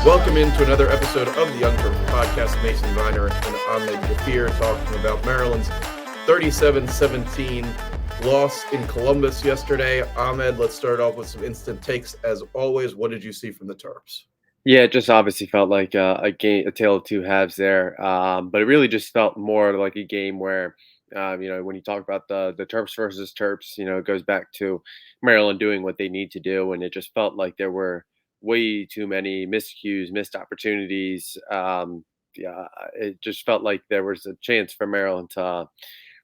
Welcome into another episode of the Young Terps podcast. Mason Viner and Ahmed Jafir talking about Maryland's 37-17 loss in Columbus yesterday. Ahmed, let's start off with some instant takes. As always, what did you see from the Terps? Yeah, it just obviously felt like a tale of two halves there. But it really just felt more like a game where, when you talk about the Terps versus Terps, it goes back to Maryland doing what they need to do, and it just felt like there were way too many miscues, missed opportunities. Yeah, it just felt like there was a chance for Maryland to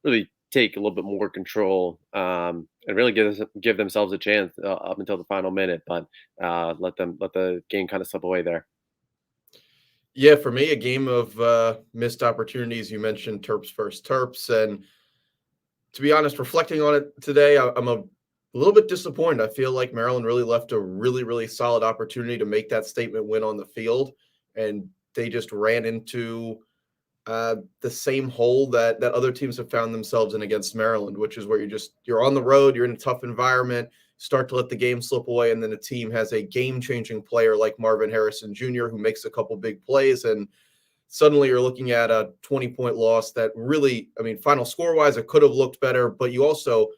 really take a little bit more control and really give themselves a chance up until the final minute, but let the game kind of slip away there. Yeah, for me, a game of missed opportunities. You mentioned Terps versus Terps, and to be honest, reflecting on it today, I'm a little bit disappointed. I feel like Maryland really left a really solid opportunity to make that statement win on the field, and they just ran into the same hole that other teams have found themselves in against Maryland, which is where you're on the road, you're in a tough environment, start to let the game slip away, and then a team has a game-changing player like Marvin Harrison Jr. who makes a couple big plays, and suddenly you're looking at a 20-point loss that really, I mean, final score-wise, it could have looked better, but you also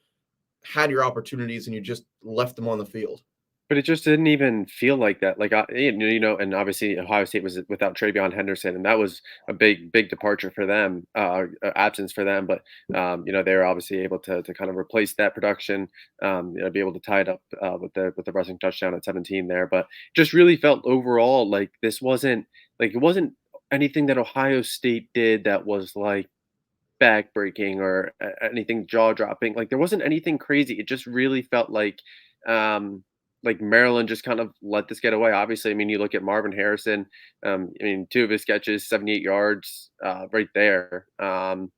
had your opportunities and you just left them on the field. But it just didn't even feel like that. Like, and obviously Ohio State was without Travion Henderson, and that was a big departure for them, absence for them. But they were obviously able to kind of replace that production, be able to tie it up with the rushing touchdown at 17 there. But just really felt overall like this wasn't like it wasn't anything that Ohio State did that was like backbreaking or anything jaw dropping. Like there wasn't anything crazy. It just really felt like Maryland just kind of let this get away. Obviously, I mean, you look at Marvin Harrison. Two of his catches, 78 yards, right there. And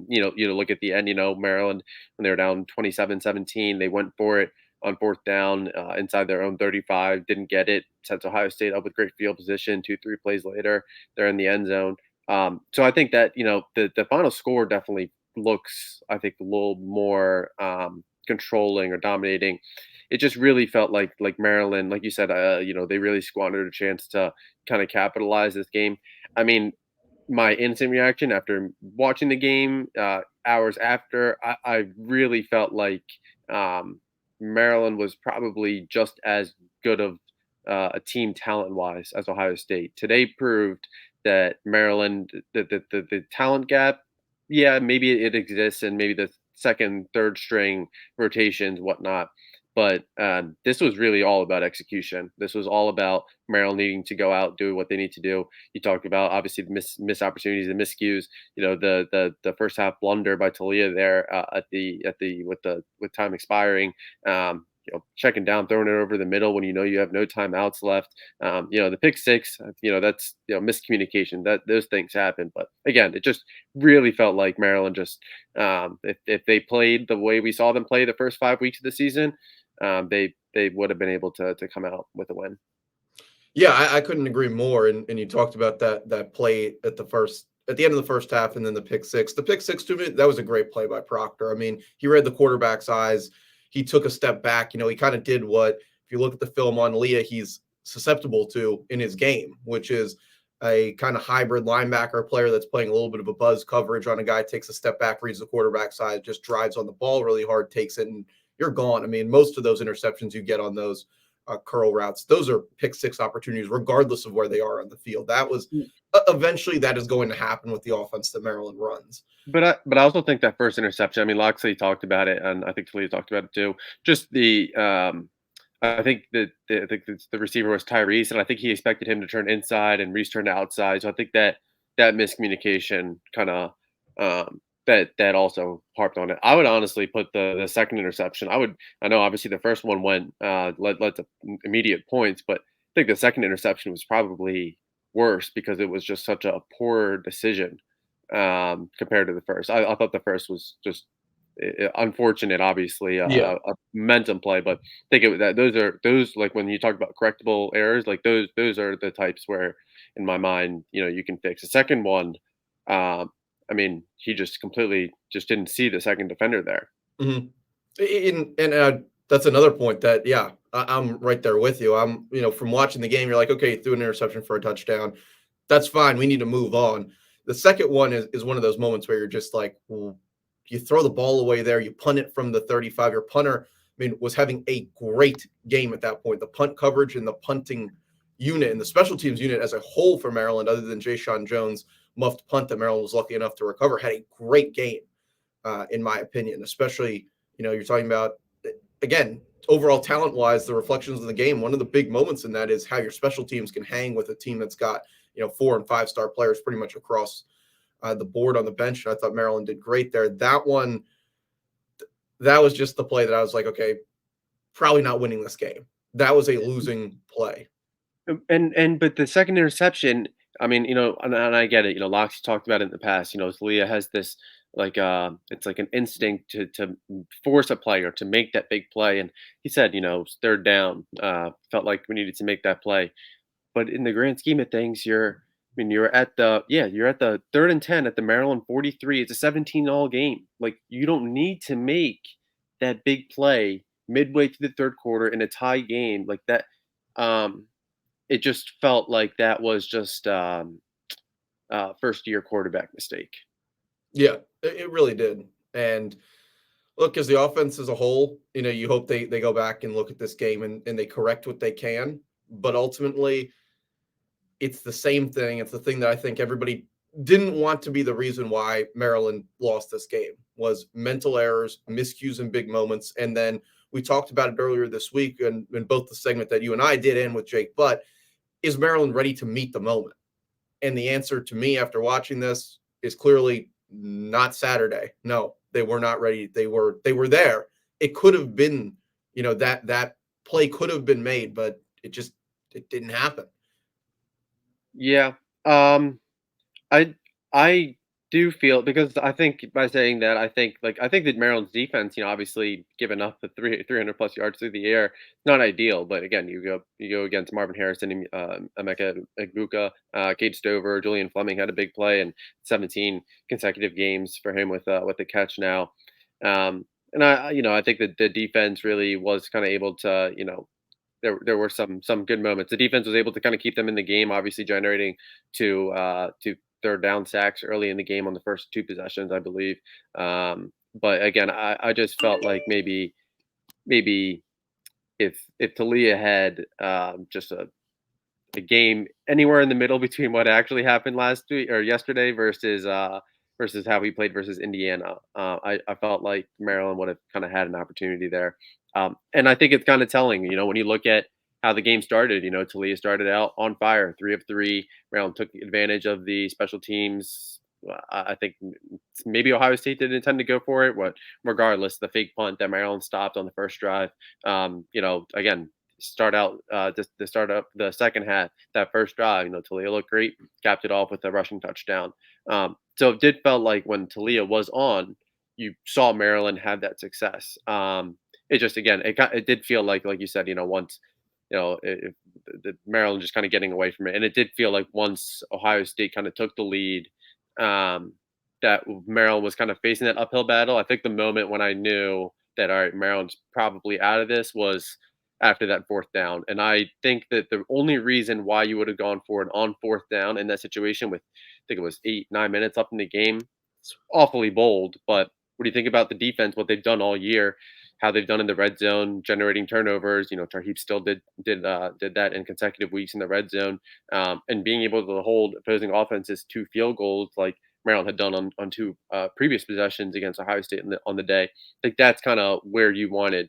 look at the end. Maryland when they were down 27-17, they went for it on fourth down inside their own 35. Didn't get it. Sets Ohio State up with great field position. 2-3 plays later, they're in the end zone. So I think that the final score definitely looks, I think, a little more controlling or dominating. It just really felt like Maryland, like you said, they really squandered a chance to kind of capitalize this game. I mean, my instant reaction after watching the game, hours after, I really felt like Maryland was probably just as good of a team talent wise as Ohio State. Today proved that Maryland, the talent gap, yeah, maybe it exists, and maybe the second, third string rotations, whatnot. But this was really all about execution. This was all about Maryland needing to go out, do what they need to do. You talked about obviously the miss opportunities and miscues. The first half blunder by Talia there with time expiring. Checking down, throwing it over the middle when you have no timeouts left. The pick six, that's miscommunication. That those things happen. But again, it just really felt like Maryland just if they played the way we saw them play the first 5 weeks of the season, they would have been able to come out with a win. Yeah, I couldn't agree more. And you talked about that play at the end of the first half, and then the pick six. The pick six to me, that was a great play by Proctor. I mean, he read the quarterback's eyes. He took a step back. He kind of did what, if you look at the film on Leah, he's susceptible to in his game, which is a kind of hybrid linebacker player that's playing a little bit of a buzz coverage on a guy, takes a step back, reads the quarterback's eyes, just drives on the ball really hard, takes it, and you're gone. I mean, most of those interceptions you get on those curl routes, those are pick six opportunities, regardless of where they are on the field. That was eventually that is going to happen with the offense that Maryland runs. But I also think that first interception. I mean, Loxley talked about it, and I think Talia talked about it too. Just I think the receiver was Tyrese, and I think he expected him to turn inside, and Reese turned outside. So I think that miscommunication kind of that also harped on it. I would honestly put the second interception. I know obviously the first one went led to immediate points, but I think the second interception was probably worse because it was just such a poor decision compared to the first. I thought the first was just unfortunate, obviously, Yeah. a momentum play, but I think those like when you talk about correctable errors, like those are the types where, in my mind, you can fix. The second one, I mean, he just completely just didn't see the second defender there. Mm-hmm. And that's another point that, yeah, I'm right there with you. From watching the game, you're like, okay, threw an interception for a touchdown. That's fine. We need to move on. The second one is one of those moments where you're just like, well, you throw the ball away there, you punt it from the 35. Your punter, was having a great game at that point. The punt coverage and the punting unit and the special teams unit as a whole for Maryland, other than Jay Sean Jones' muffed punt that Maryland was lucky enough to recover, had a great game, in my opinion. Especially, you're talking about, again, overall talent wise, the reflections of the game. One of the big moments in that is how your special teams can hang with a team that's got 4 and 5 star players pretty much across the board on the bench. And I thought Maryland did great there. That was just the play that I was like, okay, probably not winning this game. That was a losing play. But the second interception, I mean, and I get it. Locke's talked about it in the past. Talia has this like it's like an instinct to force a player to make that big play. And he said, third down, felt like we needed to make that play. But in the grand scheme of things, you're at the 3rd and 10 at the Maryland 43. It's a 17-all game. Like you don't need to make that big play midway through the third quarter in a tie game like that. Um, it just felt like that was just first year quarterback mistake. Yeah, it really did. And look, as the offense as a whole, you hope they go back and look at this game and they correct what they can. But ultimately, it's the same thing. It's the thing that I think everybody didn't want to be the reason why Maryland lost this game was mental errors, miscues in big moments. And then we talked about it earlier this week in both the segment that you and I did and with Jake Butt. Is Maryland ready to meet the moment? And the answer to me after watching this is clearly not Saturday. No, they were not ready. They were there. It could have been, that play could have been made, but it didn't happen. Yeah. Um, I I do feel because I think by saying that I think that Maryland's defense, obviously giving up the 300 plus yards through the air, not ideal. But again, you go against Marvin Harrison, Emeka Egbuka, Cade Stover, Julian Fleming had a big play and 17 consecutive games for him with the catch now. And I think that the defense really was kind of able to there were some good moments. The defense was able to kind of keep them in the game, obviously generating two third down sacks early in the game on the first two possessions, I believe. But again, I just felt like maybe if Talia had just a game anywhere in the middle between what actually happened last week or yesterday versus how he played versus Indiana. I felt like Maryland would have kind of had an opportunity there. And I think it's kind of telling, when you look at how the game started, Talia started out on fire, 3 of 3. Maryland took advantage of the special teams. I think maybe Ohio State didn't intend to go for it, but regardless, the fake punt that Maryland stopped on the first drive, again, start out just to start up the second half, that first drive, Talia looked great, capped it off with a rushing touchdown. So it did felt like when Talia was on, you saw Maryland have that success. It just again, it did feel like you said, once the Maryland just kind of getting away from it, and it did feel like once Ohio State kind of took the lead, um, that Maryland was kind of facing that uphill battle. I think the moment when I knew that all right, Maryland's probably out of this was after that fourth down. And I think that the only reason why you would have gone for it on fourth down in that situation with, I think it was 8, 9 minutes up in the game, it's awfully bold. But what do you think about the defense, what they've done all year, how they've done in the red zone, generating turnovers? Tarheeb still did that in consecutive weeks in the red zone, and being able to hold opposing offenses 2 field goals like Maryland had done on 2 previous possessions against Ohio State on the day. I think that's kind of where you wanted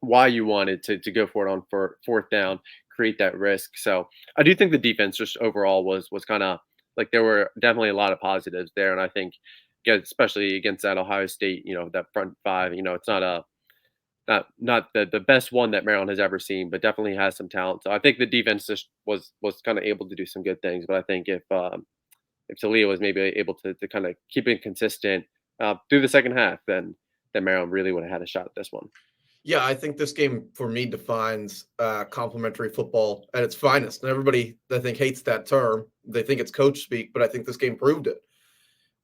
why you wanted to go for it on for fourth down, create that risk. So I do think the defense just overall was kind of like there were definitely a lot of positives there, and I think especially against that Ohio State, that front five, it's not the best one that Maryland has ever seen, but definitely has some talent. So I think the defense just was kind of able to do some good things. But I think if Talia was maybe able to kind of keep it consistent through the second half, then Maryland really would have had a shot at this one. Yeah, I think this game for me defines complementary football at its finest. And everybody, I think, hates that term. They think it's coach speak, but I think this game proved it.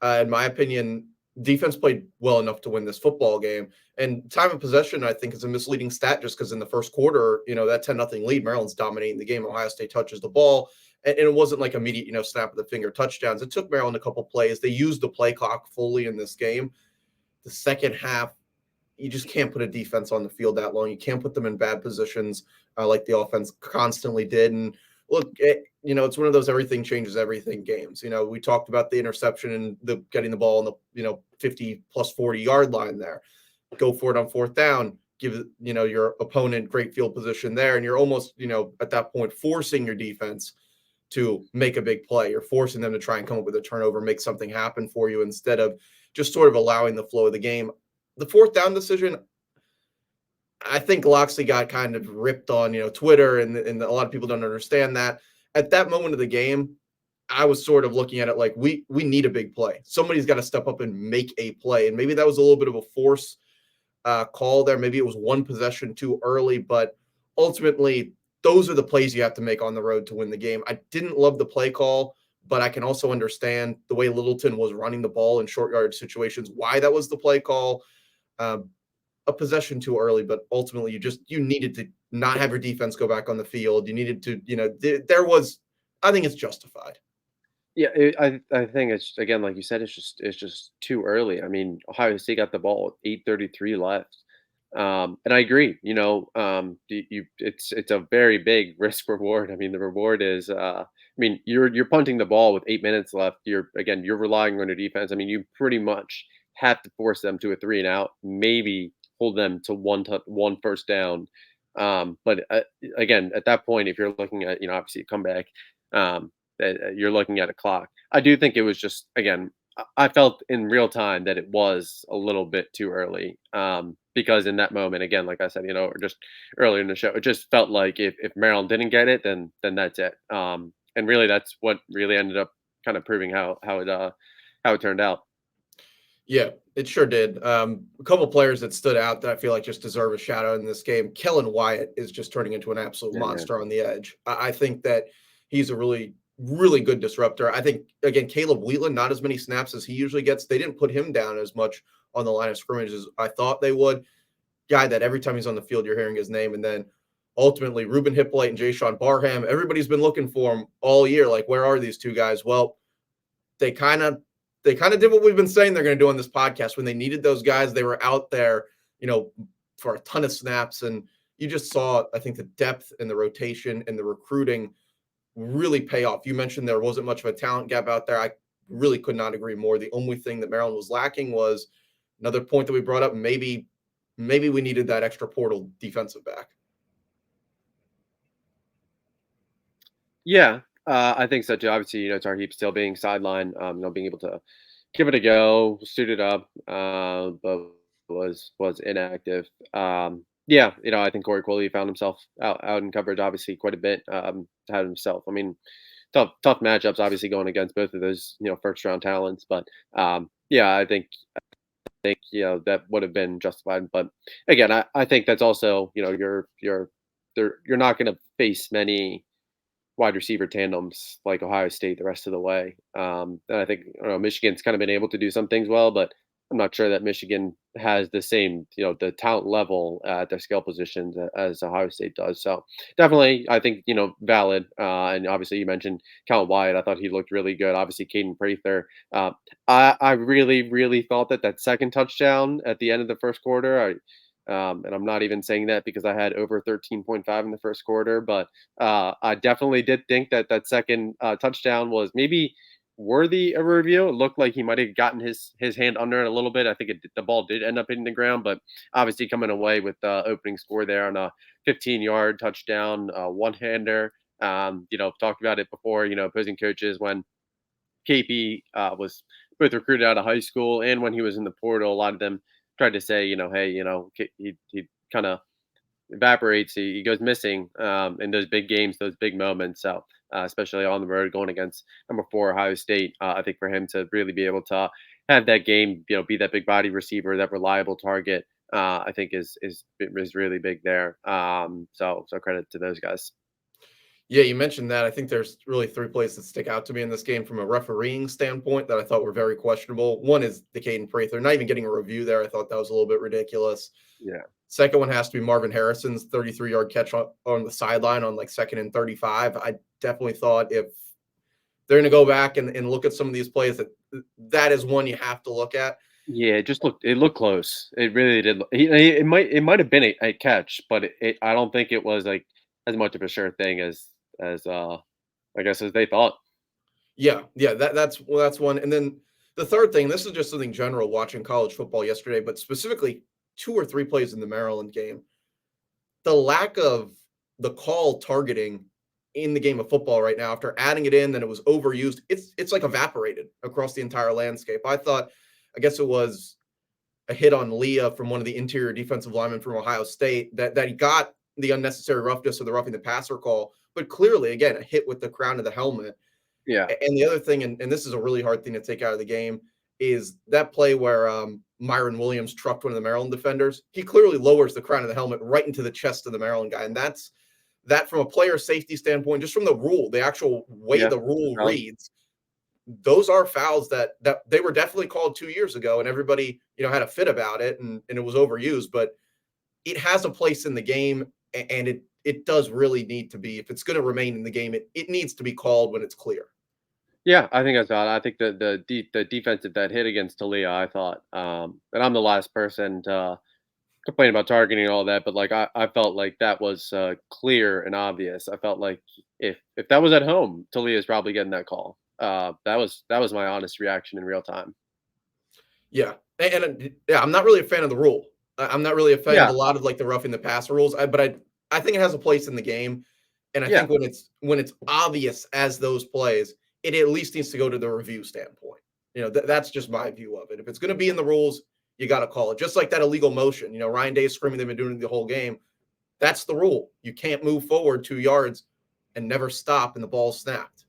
In my opinion, defense played well enough to win this football game. And time of possession, I think, is a misleading stat just because in the first quarter, that 10-0 lead, Maryland's dominating the game. Ohio State touches the ball. And it wasn't like immediate, snap of the finger touchdowns. It took Maryland a couple plays. They used the play clock fully in this game. The second half, you just can't put a defense on the field that long. You can't put them in bad positions like the offense constantly did. And look, it's one of those everything changes everything games. We talked about the interception and the getting the ball on the 50 plus 40-yard line there. Go for it on fourth down. Give your opponent great field position there, and you're almost at that point forcing your defense to make a big play. You're forcing them to try and come up with a turnover, make something happen for you instead of just sort of allowing the flow of the game. The fourth down decision, I think Loxley got kind of ripped on, Twitter, and a lot of people don't understand that. At that moment of the game, I was sort of looking at it like we need a big play. Somebody's got to step up and make a play, and maybe that was a little bit of a force call there. Maybe it was one possession too early, but ultimately, those are the plays you have to make on the road to win the game. I didn't love the play call, but I can also understand the way Littleton was running the ball in short yard situations, why that was the play call. Um, a possession too early, but ultimately you needed to not have your defense go back on the field. You needed to, there was, I think it's justified. Yeah, I think it's again, like you said, it's just too early. I mean, Ohio State got the ball with 8:33 left, and I agree. It's a very big risk reward. I mean, the reward is, I mean, you're punting the ball with 8 minutes left. You're relying on your defense. I mean, you pretty much have to force them to a three and out, maybe hold them to one first down. But again, at that point, if you're looking at obviously a comeback. That you're looking at a clock. I do think it was just again, I felt in real time that it was a little bit too early. Because in that moment, again, like I said, or just earlier in the show, it just felt like if Maryland didn't get it, then that's it. And really, that's what really ended up kind of proving how it turned out. Yeah, it sure did. A couple players that stood out that I feel like just deserve a shout out in this game. Kellen Wyatt is just turning into an absolute Yeah, yeah. monster on the edge. I think that he's a really, really good disruptor. I think again, Caleb Wheatland, not as many snaps as he usually gets. They didn't put him down as much on the line of scrimmage as I thought they would. Guy that every time he's on the field, you're hearing his name. And then ultimately, Ruben Hippolyte and Jay Sean Barham, everybody's been looking for him all year. Like, where are these two guys? Well, they kind of did what we've been saying they're going to do on this podcast. When they needed those guys, they were out there, for a ton of snaps. And you just saw, I think, the depth and the rotation and the recruiting really pay off. You mentioned there wasn't much of a talent gap out there. I really could not agree more. The only thing that Maryland was lacking was another point that we brought up. Maybe we needed that extra portal defensive back. Yeah, I think so too. Obviously, Tarheep still being sidelined, being able to give it a go, suit it up, but was inactive. Yeah, I think Corey Cooley found himself out in coverage, obviously quite a bit. Had himself. I mean, tough matchups, obviously going against both of those first round talents. But yeah, I think that would have been justified. But again, I think that's also you're not going to face many wide receiver tandems like Ohio State the rest of the way. And I think Michigan's kind of been able to do some things well, but I'm not sure that Michigan has the same, the talent level at their skill positions as Ohio State does. So definitely, I think valid. And obviously, you mentioned Calvin Wyatt. I thought he looked really good. Obviously, Caden Prather. I really, really thought that second touchdown at the end of the first quarter. And I'm not even saying that because I had over 13.5 in the first quarter, but I definitely did think that second touchdown was maybe worthy of a review. It looked like he might have gotten his hand under it a little bit. I think the ball did end up hitting the ground, but obviously coming away with the opening score there on a 15-yard touchdown, one hander. Talked about it before. Opposing coaches when KP was both recruited out of high school and when he was in the portal, a lot of them tried to say, hey, he kind of evaporates. He goes missing in those big games, those big moments. So, especially on the road going against number 4 Ohio State, I think for him to really be able to have that game, be that big body receiver, that reliable target, I think is really big there. So credit to those guys. Yeah, you mentioned that. I think there's really 3 plays that stick out to me in this game from a refereeing standpoint that I thought were very questionable. One is the Caden Prather not even getting a review there. I thought that was a little bit ridiculous. Yeah. Second one has to be Marvin Harrison's 33-yard catch on the sideline on like 2nd and 35. I definitely thought if they're going to go back and look at some of these plays, that is one you have to look at. Yeah, it looked close. It really did. It might have been a catch, but I don't think it was like as much of a sure thing as I guess as they thought. Yeah, yeah, that's one. And then the third thing, this is just something general watching college football yesterday, but specifically 2 or 3 plays in the Maryland game. The lack of the call targeting in the game of football right now after adding it in, then it was overused. It's like evaporated across the entire landscape. I thought, I guess it was a hit on Leah from one of the interior defensive linemen from Ohio State that he got the unnecessary roughness of the roughing the passer call, but clearly again a hit with the crown of the helmet. Yeah. And the other thing, and this is a really hard thing to take out of the game, is that play where Myron Williams trucked one of the Maryland defenders. He clearly lowers the crown of the helmet right into the chest of the Maryland guy, and that's that from a player safety standpoint, just from the rule, the actual way Yeah. the rule reads. Those are fouls that they were definitely called 2 years ago, and everybody had a fit about it, and it was overused. But it has a place in the game, and it does really need to be if it's going to remain in the game. It needs to be called when it's clear. Yeah, I think that's odd. I think the defensive that hit against Talia, I thought, and I'm the last person to complain about targeting and all that, but like I felt like that was clear and obvious. I felt like if that was at home, Talia is probably getting that call. That was my honest reaction in real time. Yeah, and yeah, I'm not really a fan of the rule. I'm not really a fan of a Yeah, lot of like the roughing the passer rules. But I think it has a place in the game, and I yeah, think when it's obvious as those plays, it at least needs to go to the review standpoint. That's just my view of it. If it's going to be in the rules, you got to call it. Just like that illegal motion. Ryan Day screaming they've been doing it the whole game. That's the rule. You can't move forward 2 yards and never stop, and the ball snapped.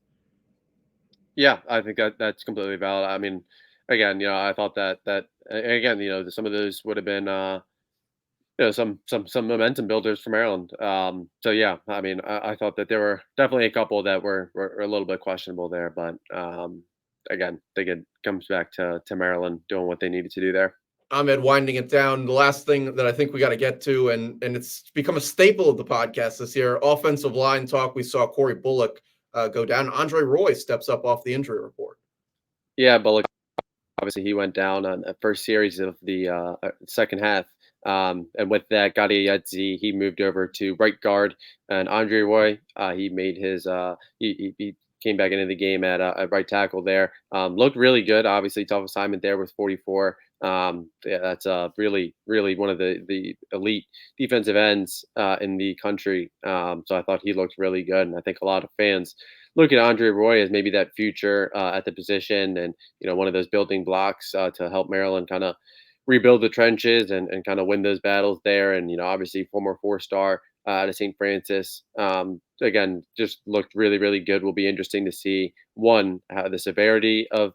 yeah. I think that's completely valid. I mean, again, I thought again, some of those would have been some momentum builders for Maryland. So yeah, I mean, I thought that there were definitely a couple that were a little bit questionable there, but again, I think it comes back to Maryland doing what they needed to do there. Ahmed, winding it down. The last thing that I think we got to get to, and it's become a staple of the podcast this year, offensive line talk. We saw Corey Bullock go down. Andre Roy steps up off the injury report. Yeah, but look, obviously he went down on the first series of the second half. And with that, Gadi Yetzi, he moved over to right guard, and Andre Roy, he made his he came back into the game at right tackle there. Looked really good. Obviously, tough assignment there with 44. Yeah, that's really one of the elite defensive ends in the country. So I thought he looked really good, and I think a lot of fans look at Andre Roy as maybe that future at the position, and one of those building blocks to help Maryland kind of rebuild the trenches and kind of win those battles there. And obviously former 4-star out of St. Francis. Again, just looked really good. Will be interesting to see one how the severity of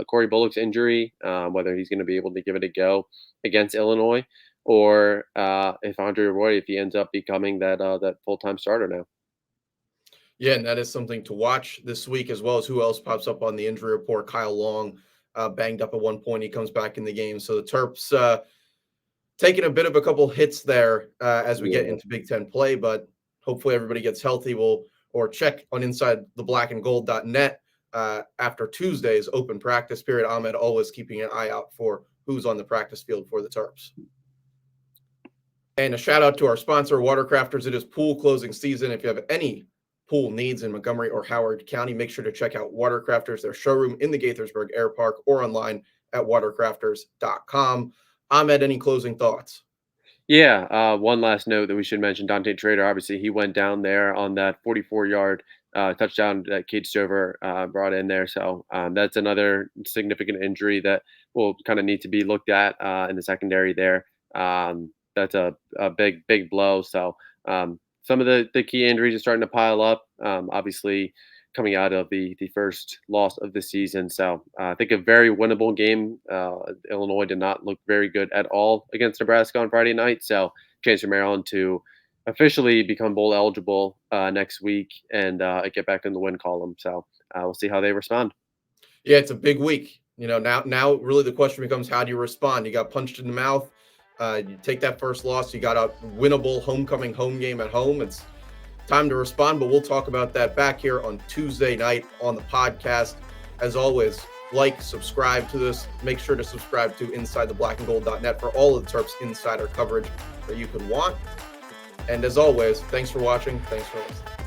Corey Bullock's injury, whether he's going to be able to give it a go against Illinois, or if Andre Roy, if he ends up becoming that full time starter now. Yeah, and that is something to watch this week, as well as who else pops up on the injury report. Kyle Long banged up at one point. He comes back in the game. So the Terps taking a bit of a couple hits there as we get Yeah. into Big Ten play, but hopefully everybody gets healthy. Or check on InsideTheBlackAndGold.net after Tuesday's open practice period. Ahmed always keeping an eye out for who's on the practice field for the Terps. And a shout out to our sponsor, Watercrafters. It is pool closing season. If you have any pool needs in Montgomery or Howard County, make sure to check out Watercrafters, their showroom in the Gaithersburg Air Park, or online at watercrafters.com. Ahmed, any closing thoughts? Yeah, one last note that we should mention, Dante Trader, obviously he went down there on that 44-yard touchdown that Cade Stover brought in there. So that's another significant injury that will kind of need to be looked at in the secondary there. That's a big blow. So some of the key injuries are starting to pile up. Obviously, coming out of the first loss of the season. So I think a very winnable game. Illinois did not look very good at all against Nebraska on Friday night. So chance for Maryland to officially become bowl eligible next week and get back in the win column. So we'll see how they respond. Yeah, it's a big week. Now really the question becomes, how do you respond? You got punched in the mouth. You take that first loss. You got a winnable homecoming home game at home. It's time to respond, but we'll talk about that back here on Tuesday night on the podcast. As always, like, subscribe to this. Make sure to subscribe to InsideTheBlackandGold.net for all of the Terps insider coverage that you could want. And as always, thanks for watching. Thanks for listening.